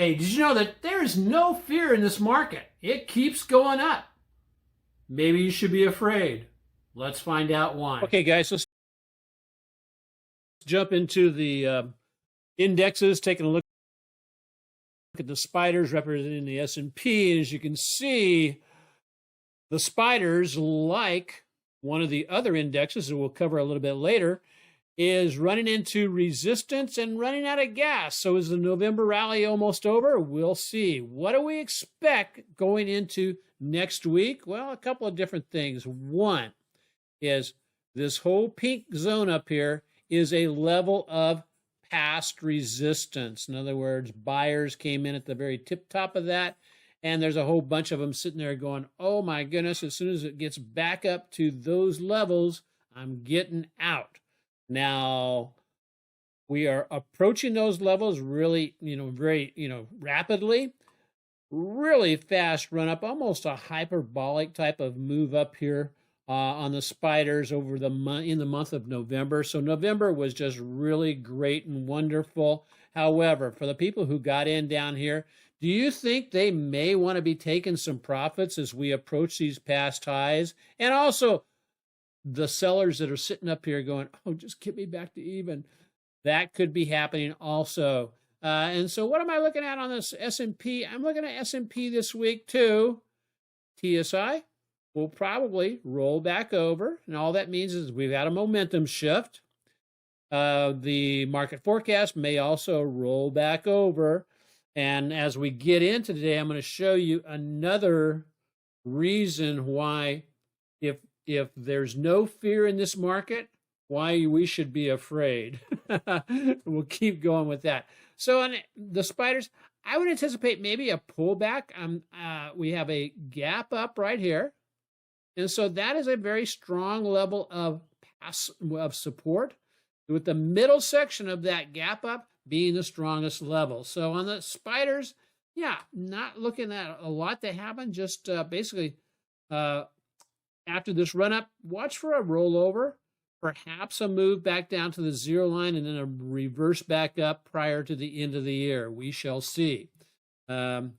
Hey, did you know that there is no fear in this market? It keeps going up. Maybe you should be afraid. Let's find out why. Okay, guys, let's jump into the indexes, taking a look at the spiders representing the S&P. And as you can see, the spiders, like one of the other indexes that we'll cover a little bit later, is running into resistance and running out of gas. So is the November rally almost over? We'll see. What do we expect going into next week? Well, a couple of different things. One is this whole pink zone up here is a level of past resistance. In other words, buyers came in at the very tip top of that, and there's a whole bunch of them sitting there going, oh my goodness, as soon as it gets back up to those levels, I'm getting out. Now, we are approaching those levels really, very, rapidly. Really fast run up, almost a hyperbolic type of move up here on the spiders over in the month of November. So November was just really great and wonderful. However, for the people who got in down here, do you think they may want to be taking some profits as we approach these past highs? And also, the sellers that are sitting up here going, oh, just get me back to even. That could be happening also. And so what am I looking at on this S&P? I'm looking at S&P this week too. TSI will probably roll back over. And all that means is we've had a momentum shift. The market forecast may also roll back over. And as we get into today, I'm going to show you another reason why if there's no fear in this market, why we should be afraid. We'll keep going with that. So on the spiders, I would anticipate maybe a pullback. We have a gap up right here. And so that is a very strong level of support, with the middle section of that gap up being the strongest level. So on the spiders, yeah, not looking at a lot to happen, just basically after this run up, watch for a rollover, perhaps a move back down to the zero line, and then a reverse back up prior to the end of the year. We shall see. So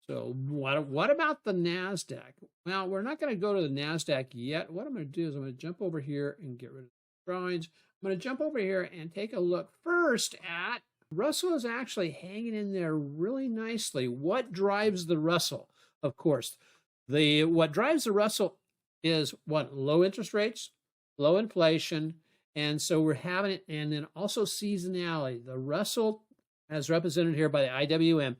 what about the NASDAQ? Well, we're not going to go to the NASDAQ yet. What I'm going to do is I'm going to jump over here and get rid of the drawings. I'm going to jump over here and take a look first at Russell is actually hanging in there really nicely. What drives the Russell? Of course, what drives the Russell is what? Low interest rates, low inflation, and so we're having it, and then also seasonality. The Russell, as represented here by the IWM,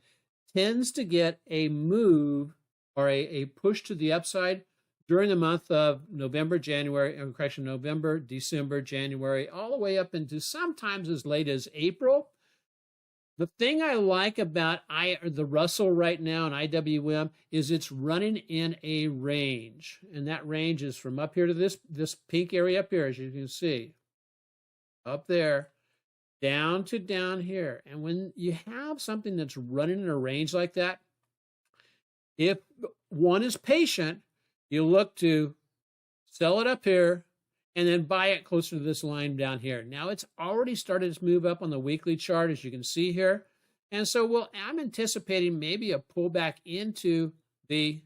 tends to get a move or a push to the upside during the month of November, December, January, all the way up into sometimes as late as April. The thing I like about the Russell right now in IWM is it's running in a range. And that range is from up here to this pink area up here, as you can see. Up there, down to down here. And when you have something that's running in a range like that, if one is patient, you look to sell it up here and then buy it closer to this line down here. Now it's already started to move up on the weekly chart, as you can see here. And so I'm anticipating maybe a pullback into that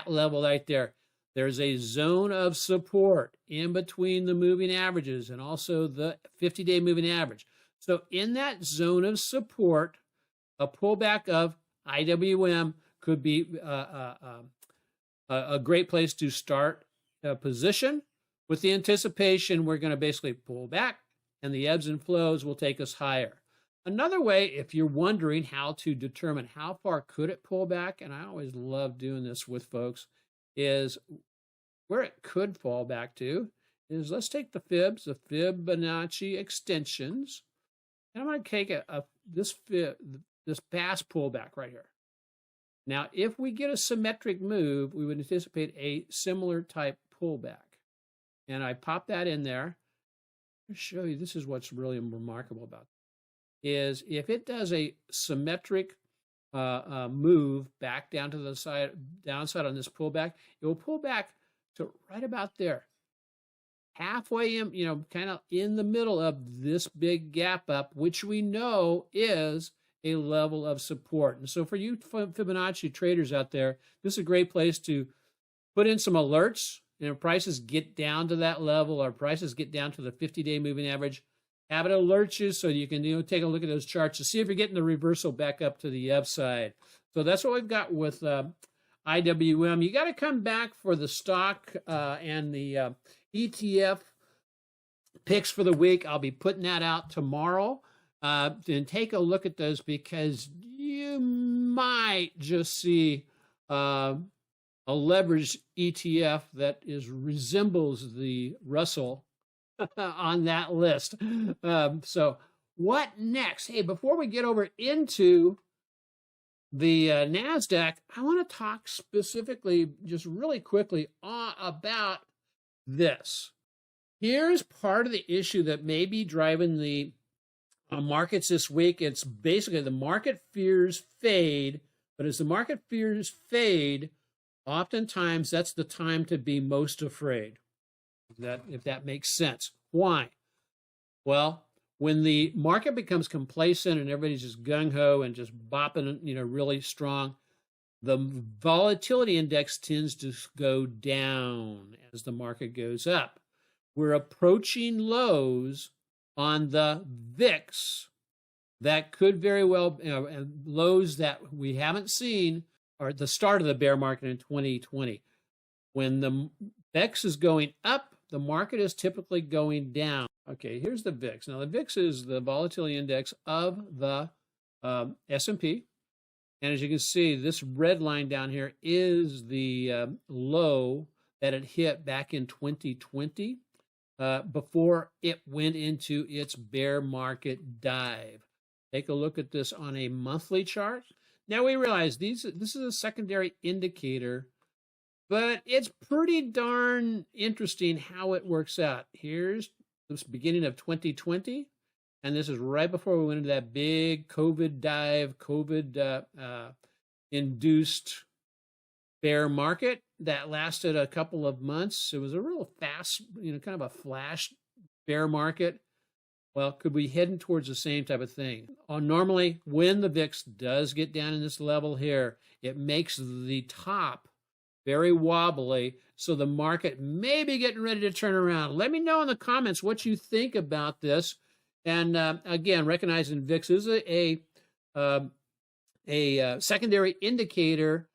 level right there. There's a zone of support in between the moving averages and also the 50-day moving average. So in that zone of support, a pullback of IWM could be a great place to start a position, with the anticipation we're going to basically pull back and the ebbs and flows will take us higher. Another way, if you're wondering how to determine how far could it pull back, and I always love doing this with folks, is where it could fall back to is, let's take the fibs, the Fibonacci extensions, and I'm going to take this past pullback right here. Now, if we get a symmetric move, we would anticipate a similar type pullback. And I pop that in there. I'll show you, this is what's really remarkable about it, is if it does a symmetric move back down to the downside on this pullback, it will pull back to right about there. halfway in, kind of in the middle of this big gap up, which we know is a level of support. And so for you Fibonacci traders out there, this is a great place to put in some alerts. Prices get down to that level, or prices get down to the 50-day moving average, have it alert you so you can take a look at those charts to see if you're getting the reversal back up to the upside. So that's what we've got with IWM. You got to come back for the stock and the ETF picks for the week. I'll be putting that out tomorrow. And take a look at those, because you might just see a leveraged ETF that resembles the Russell on that list. So what next? Hey, before we get over into the NASDAQ, I want to talk specifically, just really quickly, about this. Here's part of the issue that may be driving the markets this week. It's basically the market fears fade, but as the market fears fade, oftentimes that's the time to be most afraid. If that makes sense. Why? Well, when the market becomes complacent and everybody's just gung-ho and just bopping, really strong, the volatility index tends to go down as the market goes up. We're approaching lows on the VIX that could very well, lows that we haven't seen, or at the start of the bear market in 2020. When the VIX is going up, the market is typically going down. Okay, here's the VIX. Now, the VIX is the volatility index of the S&P. And as you can see, this red line down here is the low that it hit back in 2020 before it went into its bear market dive. Take a look at this on a monthly chart. Now we realize this is a secondary indicator, but it's pretty darn interesting how it works out. Here's the beginning of 2020, and this is right before we went into that big COVID dive, COVID-induced bear market that lasted a couple of months. It was a real fast, kind of a flash bear market. Well, could we head towards the same type of thing? Normally, when the VIX does get down in this level here, it makes the top very wobbly, so the market may be getting ready to turn around. Let me know in the comments what you think about this. And again, recognizing VIX is a secondary indicator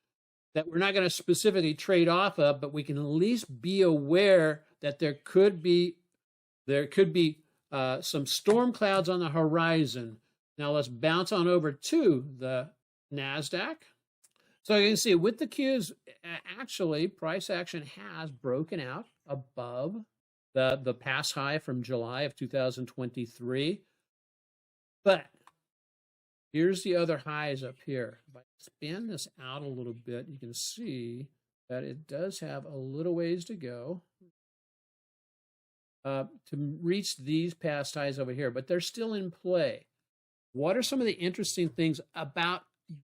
that we're not going to specifically trade off of, but we can at least be aware that there could be some storm clouds on the horizon. Now let's bounce on over to the NASDAQ. So you can see with the Qs, actually, price action has broken out above the past high from July of 2023. But here's the other highs up here. If I expand this out a little bit, you can see that it does have a little ways to go to reach these past highs over here, but they're still in play. What are some of the interesting things about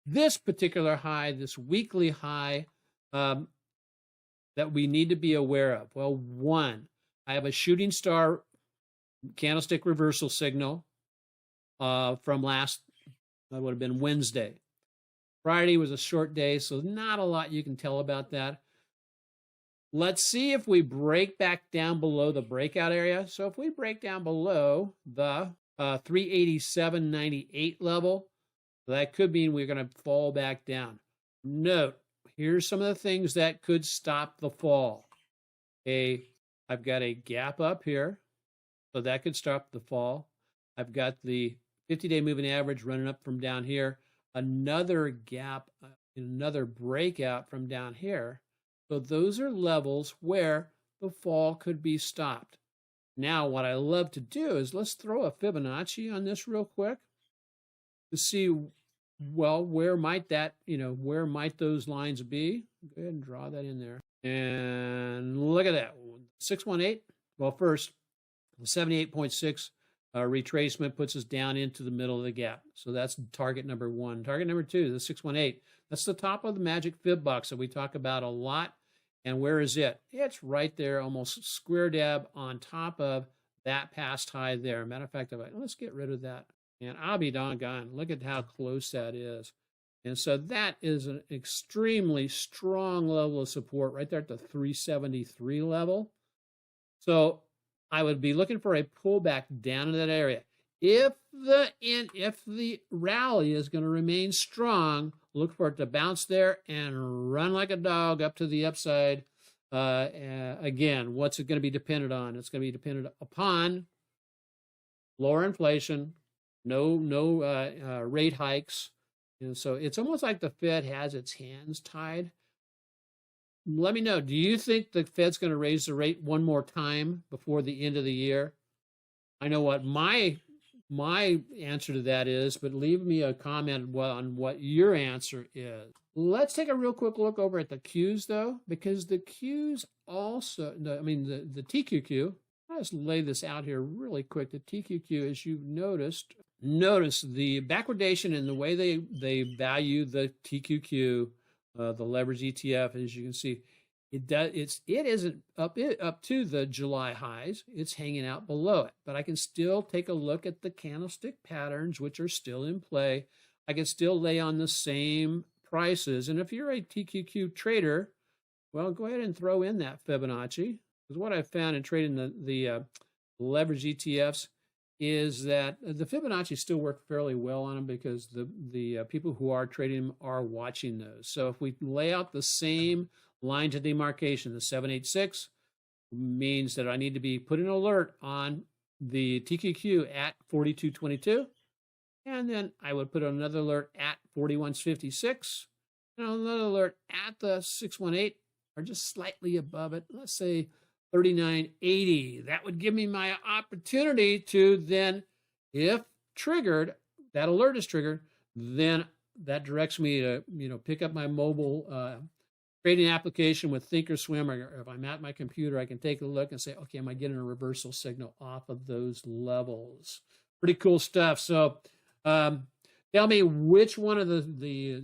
this particular high, this weekly high, that we need to be aware of? Well, one, I have a shooting star candlestick reversal signal from that would have been Wednesday. Friday was a short day, so not a lot you can tell about that. Let's see if we break back down below the breakout area. So if we break down below the 387.98 level, that could mean we're going to fall back down. Note, here's some of the things that could stop the fall. I've got a gap up here, so that could stop the fall. I've got the 50-day moving average running up from down here. Another gap, another breakout from down here. So those are levels where the fall could be stopped. Now, what I love to do is let's throw a Fibonacci on this real quick to see, well, where might those lines be? Go ahead and draw that in there. And look at that, 618. Well, first, 78.6 retracement puts us down into the middle of the gap. So that's target number one. Target number two, the 618. That's the top of the magic fib box that we talk about a lot. And where is it? It's right there, almost square dab on top of that past high there. Matter of fact, let's get rid of that. And I'll be doggone. Look at how close that is. And so that is an extremely strong level of support right there at the 373 level. So I would be looking for a pullback down in that area. If the rally is going to remain strong, look for it to bounce there and run like a dog up to the upside. Again, what's it going to be dependent on? It's going to be dependent upon lower inflation, no rate hikes. And so it's almost like the Fed has its hands tied. Let me know, do you think the Fed's going to raise the rate one more time before the end of the year? I know what my answer to that is, but leave me a comment on what your answer is. Let's take a real quick look over at the Qs, though, because the Qs also, the TQQ, I'll just lay this out here really quick. The TQQ, as you've noticed the backwardation in the way they value the TQQ, the leveraged ETF, as you can see, it isn't up to the July highs. It's hanging out below it, but I can still take a look at the candlestick patterns, which are still in play. I can still lay on the same prices. And if you're a TQQ trader, well, go ahead and throw in that Fibonacci, because what I've found in trading the leveraged ETFs is that the Fibonacci still work fairly well on them because the people who are trading them are watching those. So if we lay out the same line to demarcation, the 786 means that I need to be putting an alert on the TQQ at 42.22, and then I would put another alert at 41.56, and another alert at the 618, or just slightly above it. Let's say 39.80. That would give me my opportunity to then, if triggered, that alert is triggered, then that directs me to pick up my mobile trading application with Thinkorswim, or if I'm at my computer, I can take a look and say, okay, am I getting a reversal signal off of those levels? Pretty cool stuff. So tell me which one of the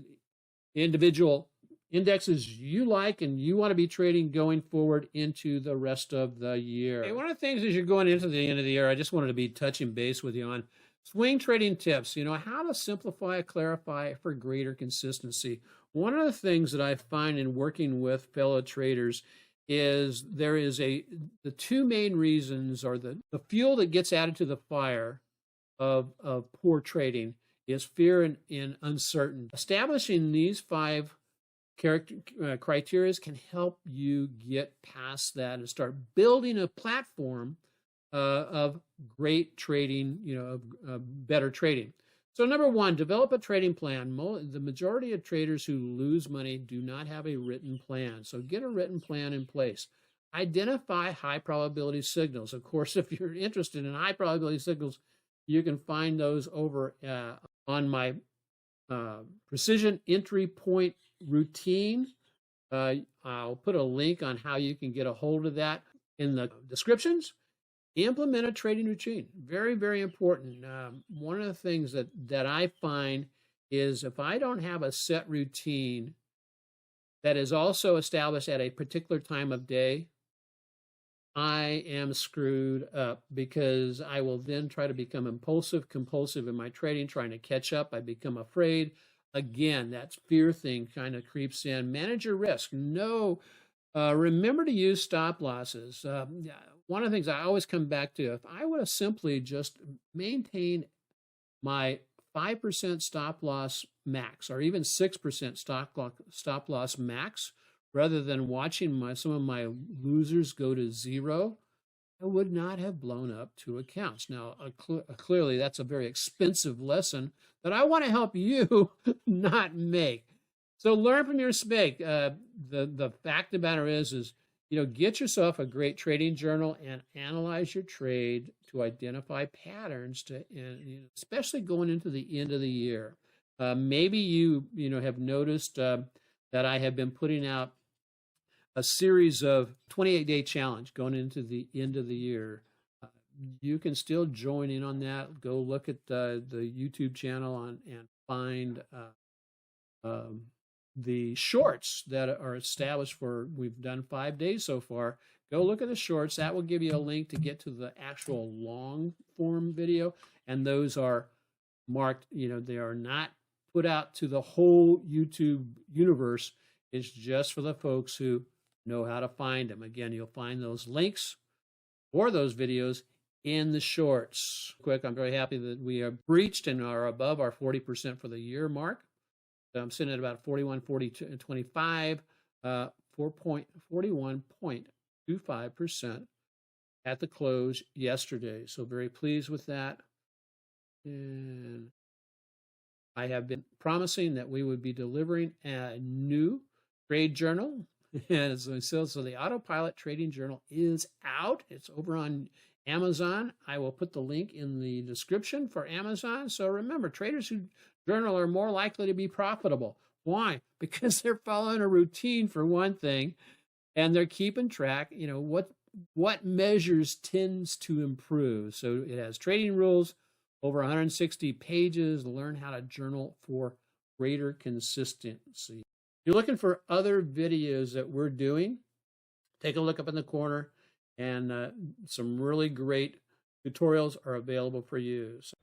individual indexes you like and you want to be trading going forward into the rest of the year. Okay, one of the things as you're going into the end of the year, I just wanted to be touching base with you on swing trading tips, how to simplify, clarify for greater consistency. One of the things that I find in working with fellow traders is the two main reasons, or the fuel that gets added to the fire of poor trading is fear and uncertainty. Establishing these 5 criteria can help you get past that and start building a platform of great trading, of better trading. So number 1, develop a trading plan. The majority of traders who lose money do not have a written plan. So get a written plan in place. Identify high probability signals. Of course, if you're interested in high probability signals, you can find those over on my precision entry point routine. I'll put a link on how you can get a hold of that in the descriptions. Implement a trading routine. Very, very important. One of the things that I find is if I don't have a set routine that is also established at a particular time of day, I am screwed up, because I will then try to become impulsive, compulsive in my trading, trying to catch up. I become afraid. Again, that fear thing kind of creeps in. Manage your risk. Remember to use stop losses. One of the things I always come back to, if I would have simply just maintained my 5% stop loss max, or even 6% stop loss max, rather than watching some of my losers go to 0, I would not have blown up 2 accounts. Now, clearly, that's a very expensive lesson that I want to help you not make. So learn from your mistake. The fact of the matter is get yourself a great trading journal and analyze your trade to identify patterns, especially going into the end of the year. Maybe you have noticed that I have been putting out a series of 28-day challenge going into the end of the year. You can still join in on that. Go look at the YouTube channel and find the shorts that are established for, we've done 5 days so far. Go look at the shorts. That will give you a link to get to the actual long form video. And those are marked, they are not put out to the whole YouTube universe. It's just for the folks who know how to find them. Again, you'll find those links for those videos in the shorts. Quick, I'm very happy that we have breached and are above our 40% for the year mark. So I'm sitting at about 41.25, 41.25% at the close yesterday. So very pleased with that. And I have been promising that we would be delivering a new trade journal. And so the AutoPilot trading journal is out. It's over on Amazon. I will put the link in the description for Amazon. So remember, traders who journal are more likely to be profitable. Why? Because they're following a routine, for one thing, and they're keeping track, what measures tends to improve. So it has trading rules, over 160 pages, learn how to journal for greater consistency. If you're looking for other videos that we're doing, take a look up in the corner, and some really great tutorials are available for you. So